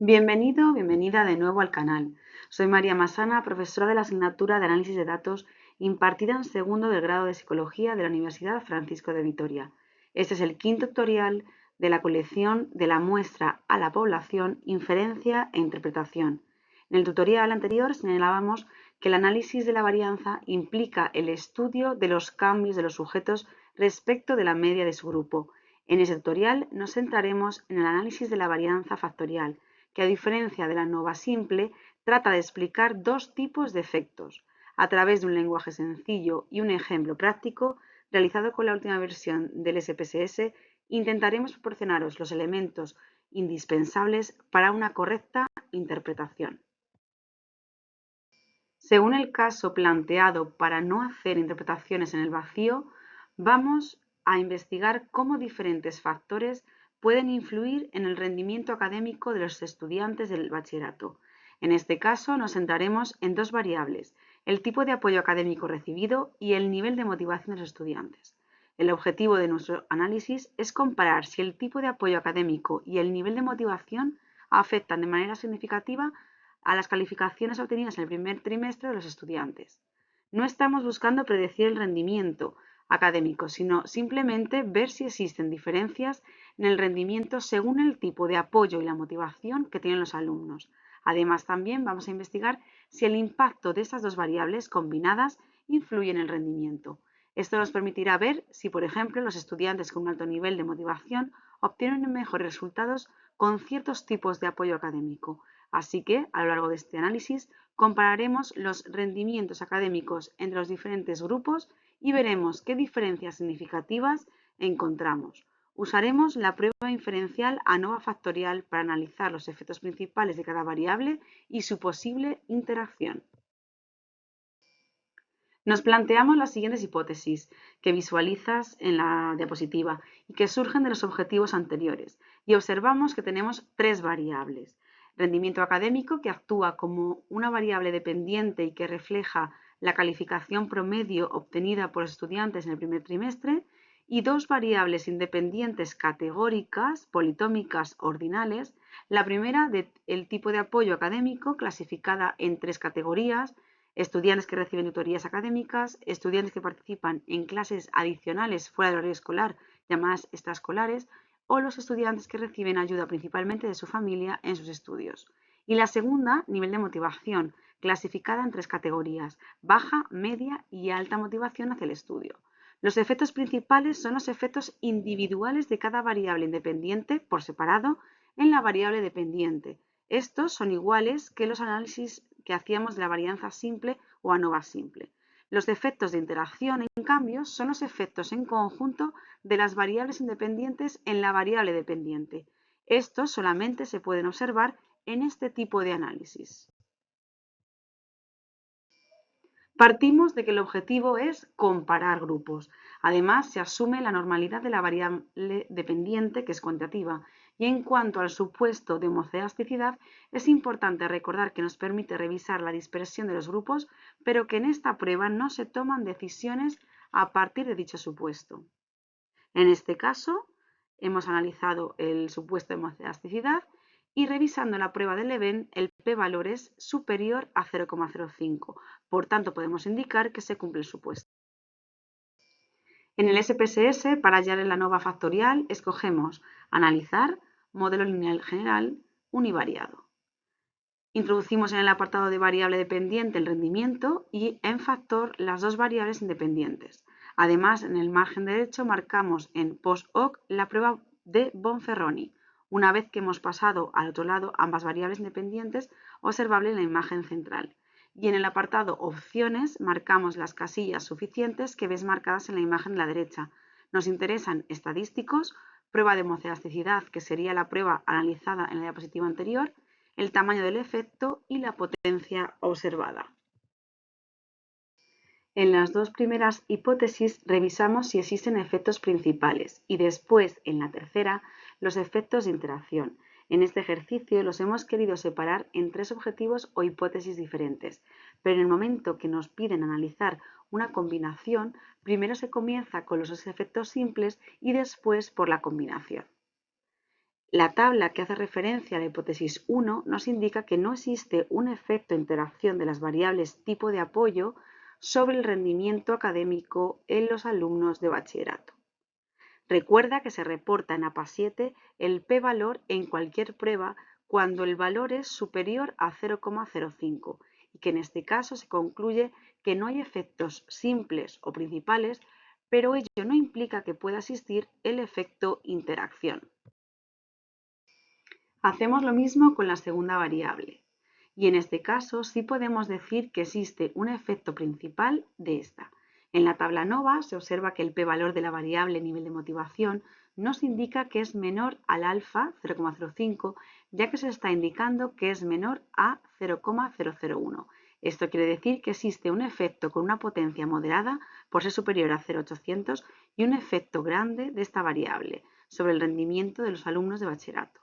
Bienvenido, bienvenida de nuevo al canal. Soy María Massana, profesora de la asignatura de Análisis de Datos impartida en segundo del grado de Psicología de la Universidad Francisco de Vitoria. Este es el quinto tutorial de la colección de la muestra a la población, inferencia e interpretación. En el tutorial anterior señalábamos que el análisis de la varianza implica el estudio de los cambios de los sujetos respecto de la media de su grupo. En este tutorial nos centraremos en el análisis de la varianza factorial, que a diferencia de la ANOVA simple, trata de explicar dos tipos de efectos. A través de un lenguaje sencillo y un ejemplo práctico, realizado con la última versión del SPSS, intentaremos proporcionaros los elementos indispensables para una correcta interpretación. Según el caso planteado para no hacer interpretaciones en el vacío, vamos a investigar cómo diferentes factores pueden influir en el rendimiento académico de los estudiantes del bachillerato. En este caso nos centraremos en dos variables: el tipo de apoyo académico recibido y el nivel de motivación de los estudiantes. El objetivo de nuestro análisis es comparar si el tipo de apoyo académico y el nivel de motivación afectan de manera significativa a las calificaciones obtenidas en el primer trimestre de los estudiantes. No estamos buscando predecir el rendimiento académico, sino simplemente ver si existen diferencias en el rendimiento según el tipo de apoyo y la motivación que tienen los alumnos. Además, también vamos a investigar si el impacto de estas dos variables combinadas influye en el rendimiento. Esto nos permitirá ver si, por ejemplo, los estudiantes con un alto nivel de motivación obtienen mejores resultados con ciertos tipos de apoyo académico. Así que, a lo largo de este análisis, compararemos los rendimientos académicos entre los diferentes grupos y veremos qué diferencias significativas encontramos. Usaremos la prueba inferencial ANOVA factorial para analizar los efectos principales de cada variable y su posible interacción. Nos planteamos las siguientes hipótesis que visualizas en la diapositiva y que surgen de los objetivos anteriores, y observamos que tenemos tres variables: rendimiento académico, que actúa como una variable dependiente y que refleja la calificación promedio obtenida por los estudiantes en el primer trimestre, y dos variables independientes categóricas, politómicas ordinales. La primera, el tipo de apoyo académico, clasificada en tres categorías: estudiantes que reciben tutorías académicas, estudiantes que participan en clases adicionales fuera del horario escolar, llamadas extraescolares, o los estudiantes que reciben ayuda principalmente de su familia en sus estudios. Y la segunda, nivel de motivación, clasificada en tres categorías: baja, media y alta motivación hacia el estudio. Los efectos principales son los efectos individuales de cada variable independiente por separado en la variable dependiente. Estos son iguales que los análisis que hacíamos de la varianza simple o ANOVA simple. Los efectos de interacción, en cambio, son los efectos en conjunto de las variables independientes en la variable dependiente. Estos solamente se pueden observar en este tipo de análisis. Partimos de que el objetivo es comparar grupos. Además, se asume la normalidad de la variable dependiente, que es cuantitativa. Y en cuanto al supuesto de homocedasticidad, es importante recordar que nos permite revisar la dispersión de los grupos, pero que en esta prueba no se toman decisiones a partir de dicho supuesto. En este caso, hemos analizado el supuesto de homocedasticidad y, revisando la prueba de Leven, el p-valor es superior a 0,05. Por tanto, podemos indicar que se cumple el supuesto. En el SPSS, para hallar la ANOVA factorial, escogemos Analizar, Modelo lineal general, univariado. Introducimos en el apartado de variable dependiente el rendimiento y en factor las dos variables independientes. Además, en el margen derecho marcamos en post-hoc la prueba de Bonferroni, una vez que hemos pasado al otro lado ambas variables independientes observables en la imagen central. Y en el apartado Opciones marcamos las casillas suficientes que ves marcadas en la imagen de la derecha. Nos interesan estadísticos, prueba de homocedasticidad, que sería la prueba analizada en la diapositiva anterior, el tamaño del efecto y la potencia observada. En las dos primeras hipótesis revisamos si existen efectos principales y después, en la tercera, los efectos de interacción. En este ejercicio los hemos querido separar en tres objetivos o hipótesis diferentes, pero en el momento que nos piden analizar una combinación, primero se comienza con los efectos simples y después por la combinación. La tabla que hace referencia a la hipótesis 1 nos indica que no existe un efecto de interacción de las variables tipo de apoyo sobre el rendimiento académico en los alumnos de bachillerato. Recuerda que se reporta en APA 7 el p-valor en cualquier prueba cuando el valor es superior a 0,05 y que en este caso se concluye que no hay efectos simples o principales, pero ello no implica que pueda existir el efecto interacción. Hacemos lo mismo con la segunda variable y en este caso sí podemos decir que existe un efecto principal de esta. En la tabla NOVA se observa que el p-valor de la variable nivel de motivación nos indica que es menor al alfa 0,05, ya que se está indicando que es menor a 0,001. Esto quiere decir que existe un efecto con una potencia moderada por ser superior a 0,800 y un efecto grande de esta variable sobre el rendimiento de los alumnos de bachillerato.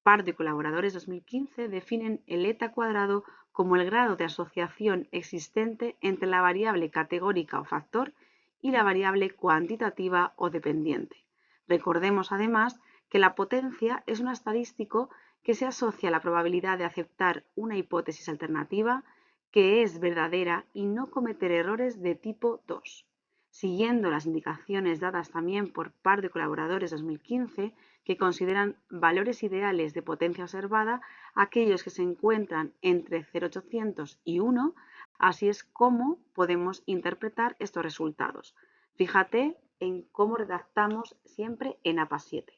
Pardo y colaboradores 2015 definen el eta cuadrado como el grado de asociación existente entre la variable categórica o factor y la variable cuantitativa o dependiente. Recordemos además que la potencia es un estadístico que se asocia a la probabilidad de aceptar una hipótesis alternativa que es verdadera y no cometer errores de tipo 2. Siguiendo las indicaciones dadas también por Pardo y colaboradores 2015, que consideran valores ideales de potencia observada aquellos que se encuentran entre 0,800 y 1, así es como podemos interpretar estos resultados. Fíjate en cómo redactamos siempre en APA 7.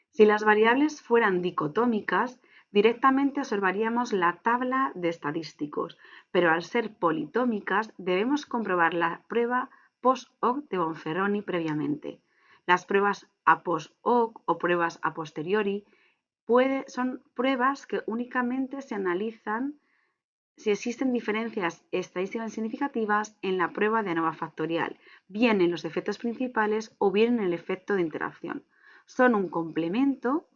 Si las variables fueran dicotómicas, directamente observaríamos la tabla de estadísticos, pero al ser politómicas debemos comprobar la prueba post-hoc de Bonferroni previamente. Las pruebas a post-hoc o pruebas a posteriori son pruebas que únicamente se analizan si existen diferencias estadísticamente significativas en la prueba de ANOVA factorial, bien en los efectos principales o bien en el efecto de interacción. Son un complemento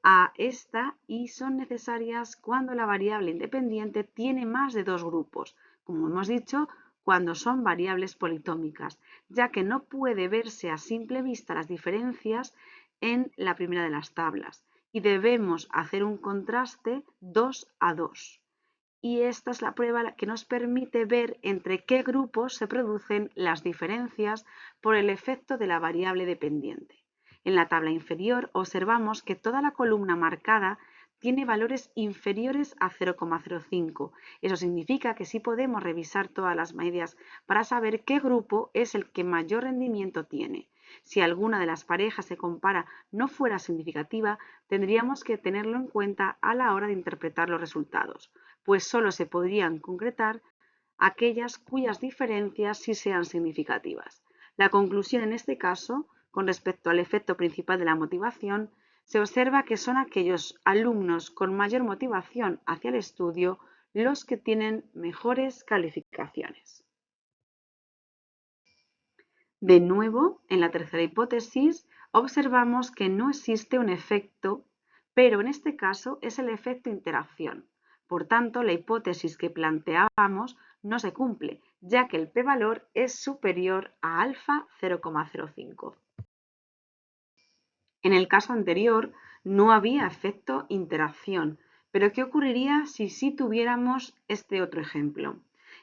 a esta y son necesarias cuando la variable independiente tiene más de dos grupos, como hemos dicho, cuando son variables politómicas, ya que no puede verse a simple vista las diferencias en la primera de las tablas y debemos hacer un contraste 2 a 2. Y esta es la prueba que nos permite ver entre qué grupos se producen las diferencias por el efecto de la variable dependiente. En la tabla inferior observamos que toda la columna marcada tiene valores inferiores a 0,05. Eso significa que sí podemos revisar todas las medias para saber qué grupo es el que mayor rendimiento tiene. Si alguna de las parejas se compara no fuera significativa, tendríamos que tenerlo en cuenta a la hora de interpretar los resultados, pues solo se podrían concretar aquellas cuyas diferencias sí sean significativas. La conclusión en este caso, con respecto al efecto principal de la motivación, se observa que son aquellos alumnos con mayor motivación hacia el estudio los que tienen mejores calificaciones. De nuevo, en la tercera hipótesis, observamos que no existe un efecto, pero en este caso es el efecto interacción. Por tanto, la hipótesis que planteábamos no se cumple, ya que el p-valor es superior a alfa 0,05. En el caso anterior no había efecto interacción, pero ¿qué ocurriría si sí tuviéramos este otro ejemplo?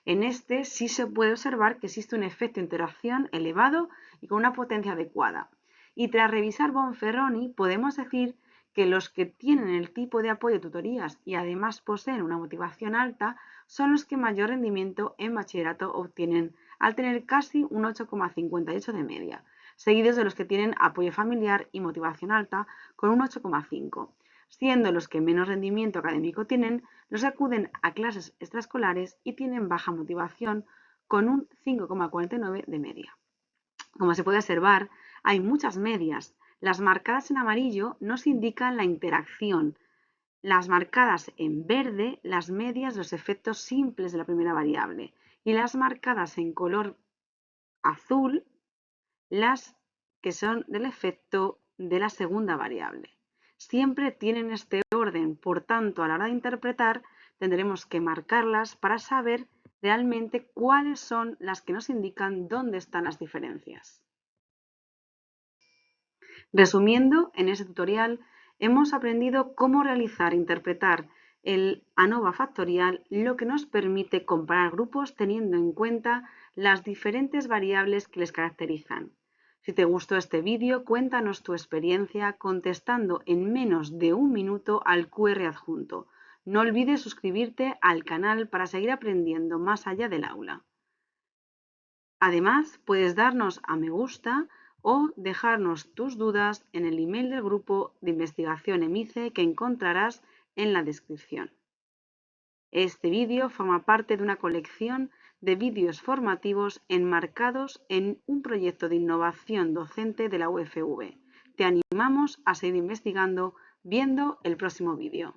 En este sí se puede observar que existe un efecto de interacción elevado y con una potencia adecuada. Y tras revisar Bonferroni podemos decir que los que tienen el tipo de apoyo de tutorías y además poseen una motivación alta son los que mayor rendimiento en bachillerato obtienen al tener casi un 8,58 de media, seguidos de los que tienen apoyo familiar y motivación alta con un 8,5, siendo los que menos rendimiento académico tienen los que acuden a clases extraescolares y tienen baja motivación con un 5,49 de media. Como se puede observar, hay muchas medias. Las marcadas en amarillo nos indican la interacción. Las marcadas en verde, las medias, los efectos simples de la primera variable. Y las marcadas en color azul, las que son del efecto de la segunda variable. Siempre tienen este orden, por tanto, a la hora de interpretar, tendremos que marcarlas para saber realmente cuáles son las que nos indican dónde están las diferencias. Resumiendo, en este tutorial hemos aprendido cómo realizar e interpretar el ANOVA factorial, lo que nos permite comparar grupos teniendo en cuenta las diferentes variables que les caracterizan. Si te gustó este vídeo, cuéntanos tu experiencia contestando en menos de un minuto al QR adjunto. No olvides suscribirte al canal para seguir aprendiendo más allá del aula. Además, puedes darnos a me gusta o dejarnos tus dudas en el email del grupo de investigación EMICE que encontrarás en la descripción. Este vídeo forma parte de una colección de vídeos formativos enmarcados en un proyecto de innovación docente de la UFV. Te animamos a seguir investigando viendo el próximo vídeo.